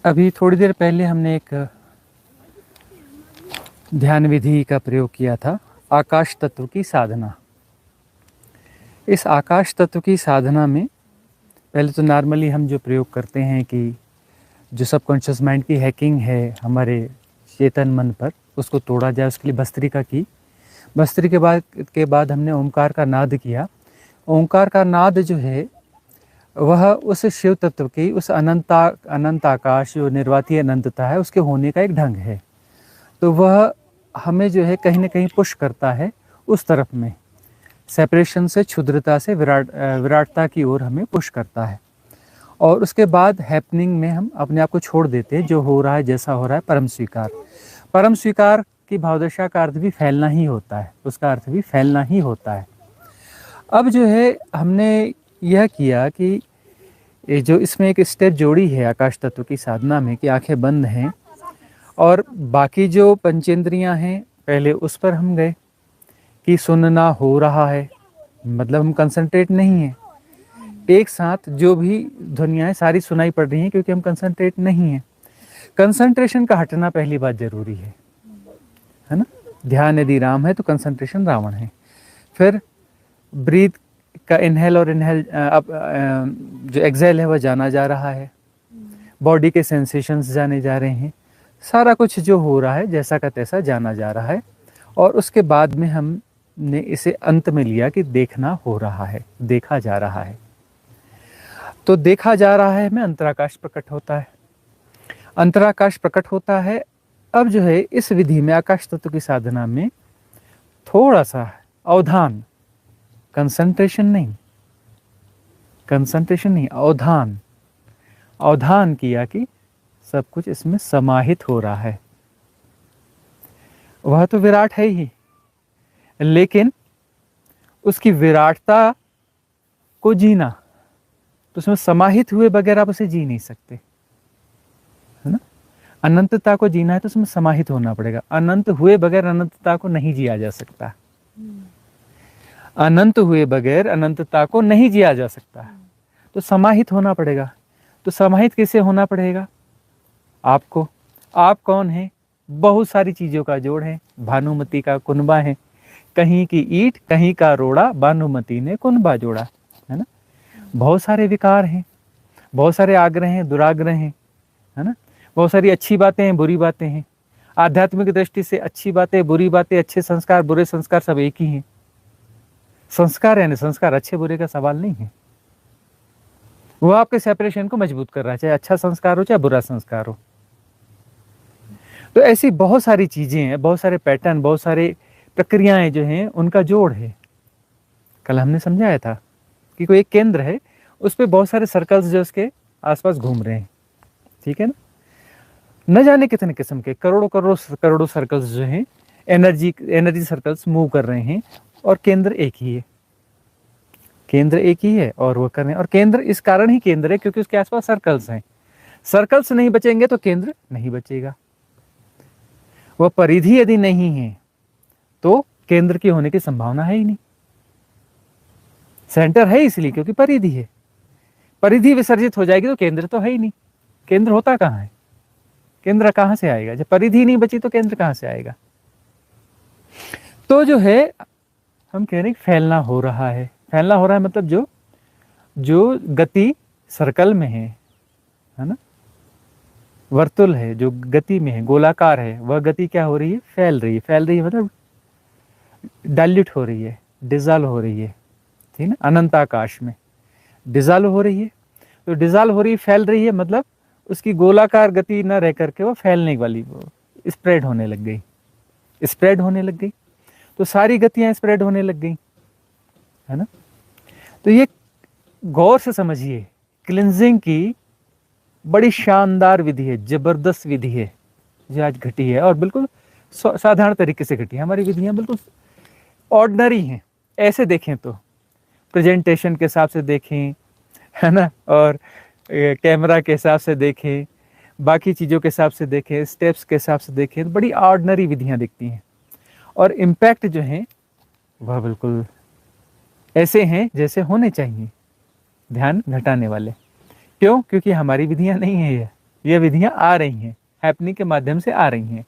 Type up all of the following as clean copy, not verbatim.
अभी थोड़ी देर पहले हमने एक ध्यान विधि का प्रयोग किया था, आकाश तत्व की साधना। इस आकाश तत्व की साधना में पहले तो नॉर्मली हम जो प्रयोग करते हैं कि जो सबकॉन्शियस माइंड की हैकिंग है हमारे चेतन मन पर, उसको तोड़ा जाए, उसके लिए भस्त्रिका की। भस्त्रिका के बाद हमने ओंकार का नाद किया। ओंकार का नाद जो है वह उस शिव तत्व की, उस अनंत आकाश जो निर्वातीय अनंतता है, उसके होने का एक ढंग है। तो वह हमें जो है कहीं ना कहीं पुश करता है उस तरफ में, सेपरेशन से, क्षुद्रता से विराटता की ओर हमें पुश करता है। और उसके बाद हैपनिंग में हम अपने आप को छोड़ देते हैं, जो हो रहा है, जैसा हो रहा है, परम स्वीकार। परम स्वीकार की भावदशा का अर्थ भी फैलना ही होता है, उसका अर्थ भी फैलना ही होता है। अब जो है हमने यह किया कि ये जो इसमें एक स्टेप जोड़ी है आकाश तत्व की साधना में कि आंखें बंद हैं और बाकी जो पंचेंद्रियां हैं पहले उस पर हम गए कि सुनना हो रहा है, मतलब हम कंसंट्रेट नहीं है, एक साथ जो भी ध्वनियाँ सारी सुनाई पड़ रही हैं क्योंकि हम कंसंट्रेट नहीं है। कंसंट्रेशन का हटना पहली बात जरूरी है ना। ध्यान यदि राम है तो कंसंट्रेशन रावण है। फिर ब्रीथ का इनहेल और इनहेल, जो एक्सेल है वह जाना जा रहा है, बॉडी के सेंसेशंस जाने जा रहे हैं, सारा कुछ जो हो रहा है जैसा का तैसा जाना जा रहा है। और उसके बाद में हमने इसे अंत में लिया कि देखना हो रहा है, देखा जा रहा है। तो देखा जा रहा है में अंतराकाश प्रकट होता है, अंतराकाश प्रकट होता है। अब जो है इस विधि में, आकाश तत्व की साधना में, थोड़ा सा अवधान, कंसंट्रेशन नहीं, अवधान, अवधान किया कि सब कुछ इसमें समाहित हो रहा है। वह तो विराट है ही, लेकिन उसकी विराटता को जीना, तो उसमें समाहित हुए बगैर आप उसे जी नहीं सकते, है ना। अनंतता को जीना है तो उसमें समाहित होना पड़ेगा। अनंत हुए बगैर अनंतता को नहीं जिया जा सकता, अनंत हुए बगैर अनंतता को नहीं जिया जा सकता, तो समाहित होना पड़ेगा। तो समाहित कैसे होना पड़ेगा? आपको, आप कौन है? बहुत सारी चीजों का जोड़ है, भानुमति का कुनबा है, कहीं की ईंट कहीं का रोड़ा, भानुमति ने कुनबा जोड़ा, है ना। बहुत सारे विकार हैं, बहुत सारे आग्रह हैं, दुराग्रह हैं, है ना। बहुत सारी अच्छी बातें हैं, बुरी बातें हैं। आध्यात्मिक दृष्टि से अच्छी बातें, बुरी बातें, अच्छे संस्कार, बुरे संस्कार सब एक ही हैं। संस्कार यानी संस्कार, अच्छे बुरे का सवाल नहीं है। वो आपके सेपरेशन को मजबूत कर रहा है, चाहे अच्छा संस्कार हो चाहे बुरा संस्कार हो। तो ऐसी बहुत सारी चीजें हैं, बहुत सारे पैटर्न, बहुत सारे प्रक्रियाएं जो हैं उनका जोड़ है। कल हमने समझाया था कि कोई एक केंद्र है, उस पर बहुत सारे सर्कल्स जो उसके आसपास घूम रहे हैं, ठीक है ना। न जाने कितने किस्म के करोड़ों सर्कल्स जो हैं, एनर्जी सर्कल्स मूव कर रहे हैं, और केंद्र एक ही है, केंद्र एक ही है और वो कर रहे हैं। और केंद्र इस कारण ही केंद्र है क्योंकि उसके आसपास सर्कल्स हैं। सर्कल्स नहीं बचेंगे तो केंद्र नहीं बचेगा। वह परिधि यदि नहीं है तो केंद्र की होने की संभावना है ही नहीं। सेंटर है इसलिए क्योंकि परिधि है, परिधि विसर्जित हो जाएगी तो केंद्र तो है ही नहीं। केंद्र होता कहाँ है? केंद्र कहां से आएगा? जब परिधि नहीं बची तो केंद्र कहां से आएगा? तो जो है हम कह रहे हैं फैलना हो रहा है। फैलना हो रहा है मतलब जो गति सर्कल में है ना, वर्तुल है जो गति में है, गोलाकार है, वह गति क्या हो रही है? फैल रही है। फैल रही है मतलब डाइल्यूट हो रही है, डिजॉल्व हो रही है, ठीक ना। अनंताकाश में डिजॉल्व हो रही है, तो डिजॉल्व हो रही है, फैल रही है, मतलब उसकी गोलाकार गति न रह करके वो फैलने वाली, वो स्प्रेड होने लग गई, स्प्रेड होने लग गई। तो सारी गतियां स्प्रेड होने लग गई, है ना। तो ये गौर से समझिए, क्लिंजिंग की बड़ी शानदार विधि है, जबरदस्त विधि है जो आज घटी है, और बिल्कुल साधारण तरीके से घटी है। हमारी विधियां बिल्कुल ऑर्डिनरी हैं, ऐसे देखें तो, प्रेजेंटेशन के हिसाब से देखें, है ना, और कैमरा के हिसाब से देखें, बाकी चीज़ों के हिसाब से देखें, स्टेप्स के हिसाब से देखें, तो बड़ी ऑर्डिनरी विधियां दिखती हैं। और इम्पैक्ट जो है वह बिल्कुल ऐसे हैं जैसे होने चाहिए, ध्यान घटाने वाले। क्यों? क्योंकि हमारी विधियां नहीं है, ये विधियां आ रही हैं, हैपनिंग के माध्यम से आ रही हैं।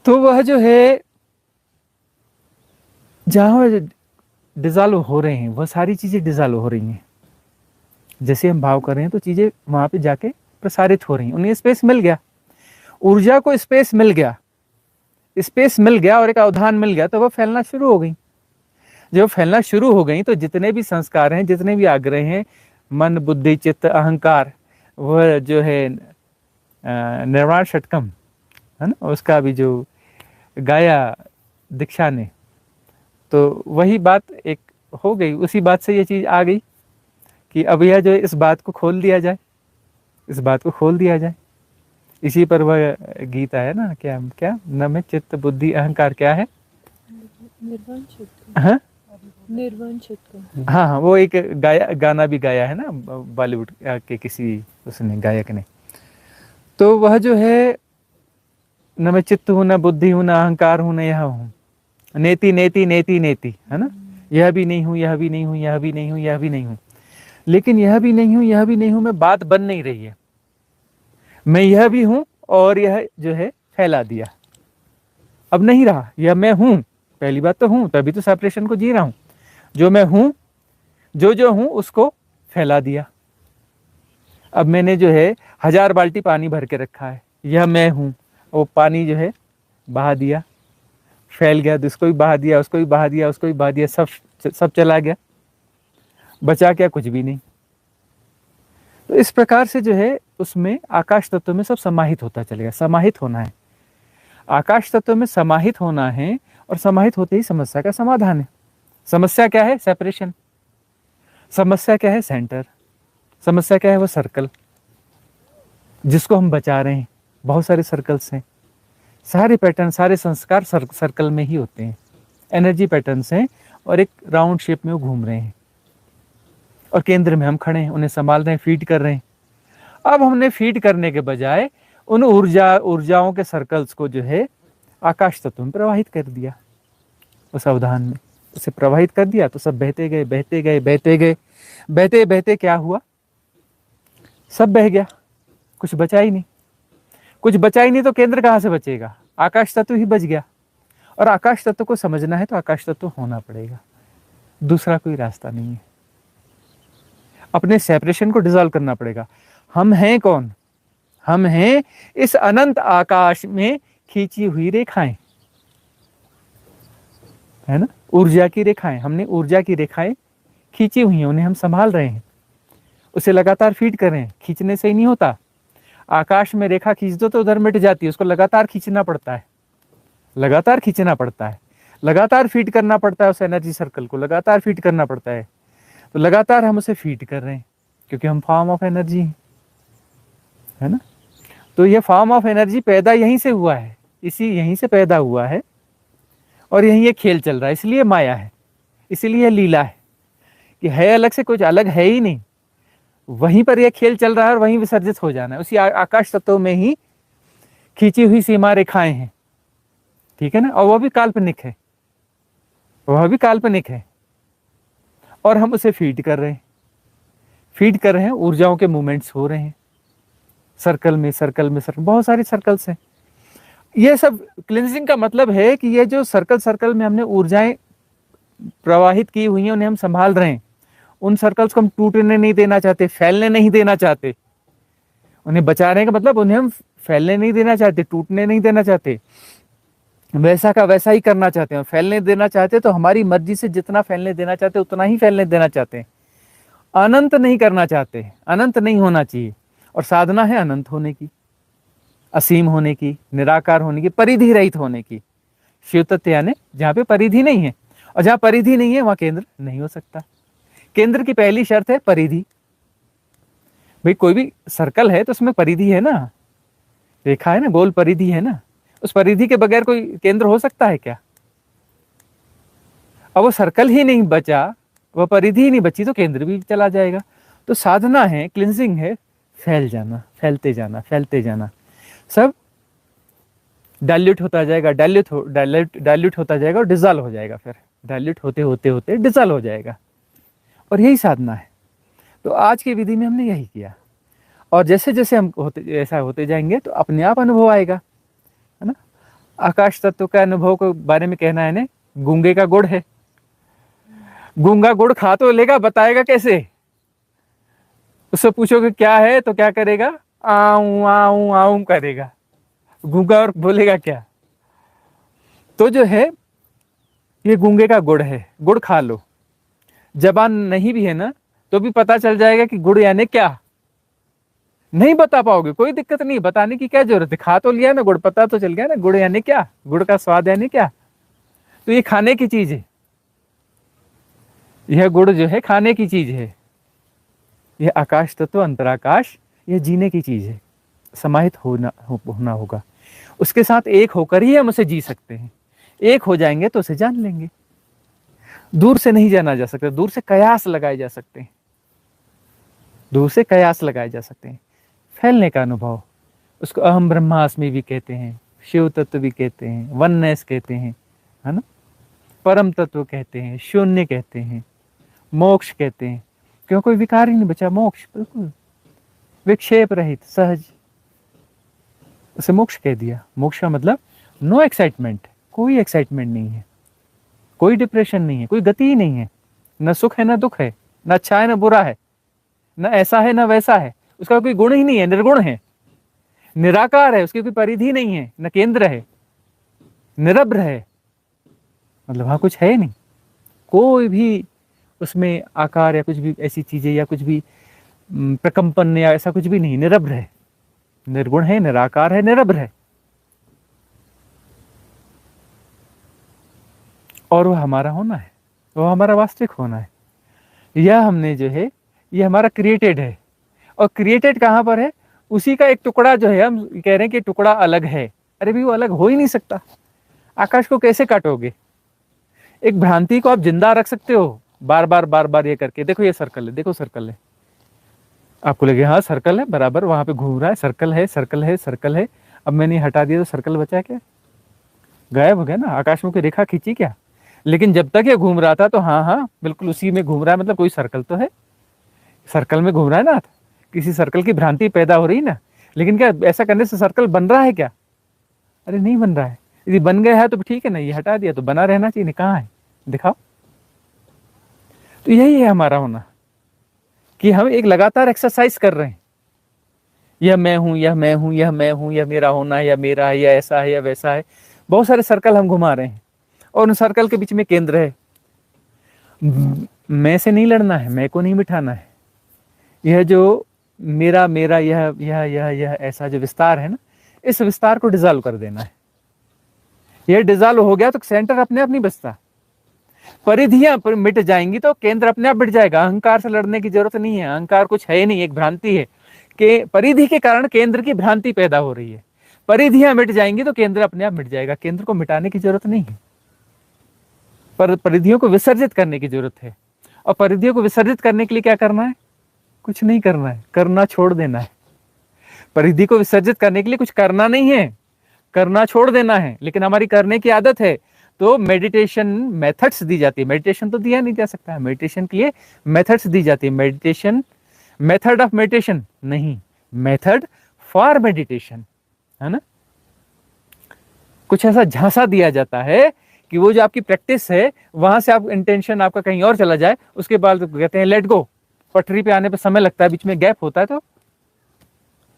तो वह जो है जहां डिजॉल्व हो रहे हैं, वह सारी चीजें डिजॉल्व हो रही हैं। जैसे हम भाव कर रहे हैं तो चीजें वहां पे जाके प्रसारित हो रही हैं, उन्हें स्पेस मिल गया, ऊर्जा को स्पेस मिल गया, स्पेस मिल गया और एक अवधान मिल गया, तो वह फैलना शुरू हो गई। जब फैलना शुरू हो गई तो जितने भी संस्कार हैं, जितने भी आग्रह हैं, मन बुद्धि चित्त अहंकार, वह जो है निर्वाण षटकम है ना, उसका भी जो गाया दीक्षा ने, तो वही बात एक हो गई। उसी बात से ये चीज आ गई कि अब यह जो इस बात को खोल दिया जाए, इस बात को खोल दिया जाए। इसी पर वह गीता है ना, क्या क्या न में चित्त बुद्धि अहंकार क्या है, निर्वाण षटकम। हाँ निर्वाण षटकम। हाँ हाँ, वो एक गाना भी गाया है ना बॉलीवुड के किसी उसने गायक ने। तो वह जो है न मैं चित्त हूं, न बुद्धि हूं, न अहंकार हूं, न यह हूं, नेति नेति नेति नेति, है ना, यह भी नहीं हूं, यह भी नहीं हूं, यह भी नहीं हूं, यह भी नहीं हूं। लेकिन यह भी नहीं हूं, यह भी नहीं हूं में बात बन नहीं रही है। मैं यह भी हूं और यह जो है फैला दिया, अब नहीं रहा यह मैं हूं। पहली बात तो हूं, तभी तो सेपरेशन को जी रहा हूं। जो मैं हूं, जो हूं उसको फैला दिया। अब मैंने जो है 1000 बाल्टी पानी भर के रखा है, यह मैं हूं, वो पानी जो है बहा दिया, फैल गया, तो इसको भी बहा दिया, उसको भी बहा दिया, उसको भी बहा दिया, सब चला गया, बचा क्या, कुछ भी नहीं। तो इस प्रकार से जो है उसमें आकाश तत्व में सब समाहित होता चलेगा। समाहित होना है, आकाश तत्व में समाहित होना है, और समाहित होते ही समस्या का समाधान है। समस्या क्या है, सेपरेशन। समस्या क्या है, सेंटर। समस्या क्या है, वो सर्कल जिसको हम बचा रहे हैं। बहुत सारे सर्कल्स हैं, सारे पैटर्न, सारे संस्कार सर्कल में ही होते हैं, एनर्जी पैटर्न्स हैं, और एक राउंड शेप में वो घूम रहे हैं, और केंद्र में हम खड़े हैं, उन्हें संभाल रहे हैं, फीड कर रहे हैं। अब हमने फीड करने के बजाय उन ऊर्जाओं के सर्कल्स को जो है आकाश तत्व में प्रवाहित कर दिया, उस अवधान में उसे प्रवाहित कर दिया, तो सब बहते गए बहते गए बहते गए, बहते बहते क्या हुआ, सब बह गया, कुछ बचा ही नहीं। कुछ बचा ही नहीं तो केंद्र कहां से बचेगा, आकाश तत्व ही बच गया। और आकाश तत्व को समझना है तो आकाश तत्व होना पड़ेगा, दूसरा कोई रास्ता नहीं है। अपने सेपरेशन को डिसॉल्व करना पड़ेगा। हम हैं कौन, हम हैं इस अनंत आकाश में खींची हुई रेखाएं, है ना, ऊर्जा की रेखाएं। हमने ऊर्जा की रेखाएं खींची हुई हैं, उन्हें हम संभाल रहे हैं, उसे लगातार फीड कर रहे हैं। खींचने से ही नहीं होता, आकाश में रेखा खींच दो तो उधर मिट जाती है, उसको लगातार खींचना पड़ता है, लगातार खींचना पड़ता है, लगातार फीड करना पड़ता है, उस एनर्जी सर्कल को लगातार फीड करना पड़ता है। तो लगातार हम उसे फीड कर रहे हैं, क्योंकि हम फॉर्म ऑफ एनर्जी हैं, है ना। तो ये फॉर्म ऑफ एनर्जी पैदा यहीं से हुआ है, यहीं से पैदा हुआ है, और यहीं ये खेल चल रहा है। इसलिए माया है, इसीलिए लीला है, कि है अलग से, कुछ अलग है ही नहीं, वहीं पर यह खेल चल रहा है और वहीं विसर्जित हो जाना है। उसी आकाश तत्व में ही खींची हुई सीमा रेखाएं हैं, ठीक है ना, और वह भी काल्पनिक है, वह भी काल्पनिक है, और हम उसे फीड कर रहे हैं, फीड कर रहे हैं, ऊर्जाओं के मूवमेंट्स हो रहे हैं सर्कल में, सर्कल में, सर्कल, बहुत सारी सर्कल्स हैं। ये सब क्लींजिंग का मतलब है कि ये जो सर्कल में हमने ऊर्जाएं प्रवाहित की हुई हैं, उन्हें हम संभाल रहे हैं। उन सर्कल्स को हम टूटने नहीं देना चाहते, फैलने नहीं देना चाहते। उन्हें बचा रहे का मतलब उन्हें हम फैलने नहीं देना चाहते, टूटने नहीं देना चाहते, वैसा का वैसा ही करना चाहते हैं। फैलने देना चाहते तो हमारी मर्जी से जितना फैलने देना चाहते उतना ही फैलने देना चाहते हैं, अनंत नहीं करना चाहते, अनंत नहीं होना चाहिए। और साधना है अनंत होने की, असीम होने की, निराकार होने की, परिधि रहित होने की। शिव तत्व यानी जहाँ पे परिधि नहीं है, और जहाँ परिधि नहीं है वहां केंद्र नहीं हो सकता। केंद्र की पहली शर्त है परिधि। भाई कोई भी सर्कल है तो उसमें परिधि है ना, रेखा है ना, गोल परिधि है ना, उस परिधि के बगैर कोई केंद्र हो सकता है क्या। अब वो सर्कल ही नहीं बचा, वह परिधि ही नहीं बची, तो केंद्र भी चला जाएगा। तो साधना है, क्लिंजिंग है, फैल जाना, फैलते जाना, फैलते जाना, सब डाइल्यूट होता जाएगा, डाइल्यूट होता जाएगा और डिसॉल्व हो जाएगा, फिर डाइल्यूट होते होते होते डिसॉल्व हो जाएगा। और यही साधना है। तो आज की विधि में हमने यही किया। और जैसे जैसे हम ऐसा होते जाएंगे तो अपने आप अनुभव आएगा, है ना। आकाश तत्व का अनुभव के बारे में कहना है ना, गूंगे का गुड़ है। गूंगा गुड़ खा तो लेगा, बताएगा कैसे? उससे पूछोगे क्या है तो क्या करेगा? आऊं आऊं आऊं करेगा, गूंगा, और बोलेगा क्या? तो जो है ये गूंगे का गुड़ है, गुड़ खा लो। जबान नहीं भी है ना तो भी पता चल जाएगा कि गुड़ यानी क्या। नहीं बता पाओगे, कोई दिक्कत नहीं, बताने की क्या जरूरत है, खा तो लिया ना गुड़, पता तो चल गया ना गुड़ यानी क्या, गुड़ का स्वाद यानी क्या। तो ये खाने की चीज है, यह गुड़ जो है खाने की चीज है। यह आकाश तत्व अंतराकाश, यह जीने की चीज है, समाहित होना होगा। उसके साथ एक होकर ही हम उसे जी सकते हैं। एक हो जाएंगे तो उसे जान लेंगे। दूर से नहीं जाना जा सकता, दूर से कयास लगाए जा सकते हैं, दूर से कयास लगाए जा सकते हैं। फैलने का अनुभव, उसको अहम ब्रह्मास्मि भी कहते हैं, शिव तत्व भी कहते हैं, वननेस कहते हैं, है ना, परम तत्व कहते हैं, शून्य कहते हैं, मोक्ष कहते हैं। क्यों? कोई विकार ही नहीं बचा, मोक्ष बिल्कुल विक्षेप रहित सहज, उसे मोक्ष कह दिया। मोक्ष का मतलब नो एक्साइटमेंट, कोई एक्साइटमेंट नहीं है, कोई डिप्रेशन नहीं है, कोई गति ही नहीं है, न सुख है न दुख है, न अच्छा है न बुरा है, न ऐसा है न वैसा है, उसका कोई गुण ही नहीं है, निर्गुण है, निराकार है, उसकी कोई परिधि नहीं है, न केंद्र है, निरभ्र है, मतलब वहां कुछ है नहीं, कोई भी उसमें आकार या कुछ भी ऐसी चीजें या कुछ भी प्रकंपन या ऐसा कुछ भी नहीं, निरभ्र है, निर्गुण है, निराकार है, निरभ्र है। और वो हमारा होना है, वो हमारा वास्तविक होना है। यह हमने जो है ये हमारा क्रिएटेड है। और क्रिएटेड कहाँ पर है? उसी का एक टुकड़ा जो है, हम कह रहे हैं कि टुकड़ा अलग है। अरे भी वो अलग हो ही नहीं सकता। आकाश को कैसे काटोगे? एक भ्रांति को आप जिंदा रख सकते हो बार बार ये करके, देखो ये सर्कल है, देखो सर्कल है, आपको लगे हाँ सर्कल है, बराबर वहां पे घूम रहा है, सर्कल है सर्कल है सर्कल है। अब मैंने हटा दिया तो सर्कल बचा क्या? गायब हो गया ना। आकाश में कोई रेखा खींची क्या? लेकिन जब तक ये घूम रहा था तो हाँ बिल्कुल उसी में घूम रहा है, मतलब कोई सर्कल तो है, सर्कल में घूम रहा है ना, किसी सर्कल की भ्रांति पैदा हो रही ना। लेकिन क्या ऐसा करने से सर्कल बन रहा है क्या? अरे नहीं बन रहा है। यदि बन गया है तो ठीक है ना, ये हटा दिया तो बना रहना चाहिए, कहाँ है दिखाओ। तो यही है हमारा होना, कि हम एक लगातार एक्सरसाइज कर रहे हैं। यह मैं हूं, यह मैं हूं, यह मैं हूं, यह मेरा होना है, या मेरा है, या ऐसा है, या वैसा है। बहुत सारे सर्कल हम घुमा रहे हैं और उन सर्कल के बीच में केंद्र है। मैं से नहीं लड़ना है, मैं को नहीं बिठाना है। यह जो मेरा मेरा यह ऐसा जो विस्तार है ना, इस विस्तार को डिजॉल्व कर देना है। यह डिजॉल्व हो गया तो सेंटर अपने आप नहीं बचता, परिधियां मिट जाएंगी तो केंद्र अपने आप मिट जाएगा। अहंकार से लड़ने की जरूरत नहीं है, अहंकार कुछ है ही नहीं, एक भ्रांति है कि परिधि के कारण केंद्र की भ्रांति पैदा हो रही है। परिधियां मिट जाएंगी तो केंद्र अपने आप मिट जाएगा, केंद्र को मिटाने की जरूरत नहीं है, पर परिधियों को विसर्जित करने की जरूरत है। और परिधियों को विसर्जित करने के लिए क्या करना है? कुछ नहीं करना है, करना छोड़ देना है। परिधि को विसर्जित करने के लिए कुछ करना नहीं है, करना छोड़ देना है। लेकिन हमारी करने की आदत है, तो मेडिटेशन मेथड्स दी जाती है। मेडिटेशन तो दिया नहीं जा सकता है, मेडिटेशन के लिए मेथड्स दी जाती है। मेडिटेशन मेथड ऑफ मेडिटेशन नहीं, मेथड फॉर मेडिटेशन, है ना। कुछ ऐसा झांसा दिया जाता है कि वो जो आपकी प्रैक्टिस है वहां से आप इंटेंशन आपका कहीं और चला जाए, उसके बाद तो कहते हैं लेट गो। पटरी पे आने पे समय लगता है, बीच में गैप होता है तो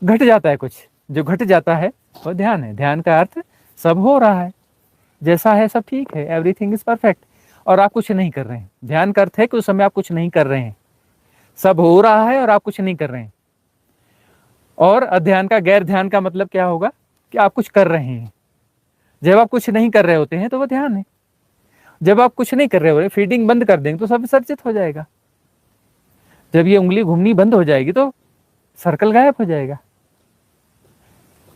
घट जाता है। कुछ जो घट जाता है वो ध्यान है। ध्यान का अर्थ सब हो रहा है, जैसा है सब ठीक है, एवरीथिंग इज परफेक्ट, और आप कुछ नहीं कर रहे हैं। ध्यान का अर्थ है कि उस समय आप कुछ नहीं कर रहे हैं, सब हो रहा है और आप कुछ नहीं कर रहे हैं। और अध्यान का, गैर ध्यान का मतलब क्या होगा? कि आप कुछ कर रहे हैं। जब आप कुछ नहीं कर रहे होते हैं तो वो ध्यान है। जब आप कुछ नहीं कर रहे हो, फीडिंग बंद कर देंगे तो सब विसर्जित हो जाएगा। जब ये उंगली घूमनी बंद हो जाएगी तो सर्कल गायब हो जाएगा।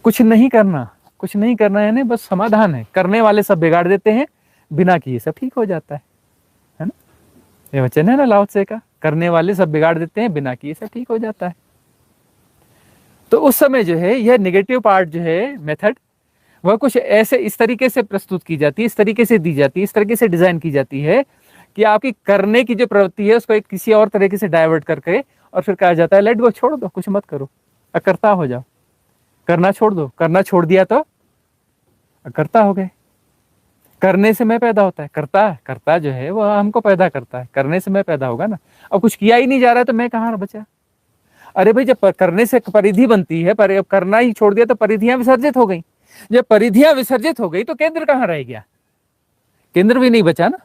कुछ नहीं करना, कुछ नहीं करना यानी बस समाधान है। करने वाले सब बिगाड़ देते हैं, बिना किए सब ठीक हो जाता है ना। ये वचन है ना लाओ त्से का, करने वाले सब बिगाड़ देते हैं, बिना किए सब ठीक हो जाता है। तो उस समय जो है यह नेगेटिव पार्ट जो है मेथड, वह कुछ ऐसे इस तरीके से प्रस्तुत की जाती है, इस तरीके से दी जाती है, इस तरीके से डिजाइन की जाती है कि आपकी करने की जो प्रवृत्ति है उसको एक किसी और तरीके से डाइवर्ट करके और फिर कहा जाता है लेट गो, छोड़ दो, कुछ मत करो। अकर्ता हो जाओ, करना छोड़ दो, करना छोड़ दिया तो अकर्ता हो गए। करने से मैं पैदा होता है, करता जो है वो हमको पैदा करता है, करने से मैं पैदा होगा ना। अब कुछ किया ही नहीं जा रहा है तो मैं कहाँ बचा। अरे भाई जब करने से परिधि बनती है, पर करना ही छोड़ दिया तो परिधियां विसर्जित हो गई। जब परिधियां विसर्जित हो गई तो केंद्र कहाँ रह गया, केंद्र भी नहीं बचा ना।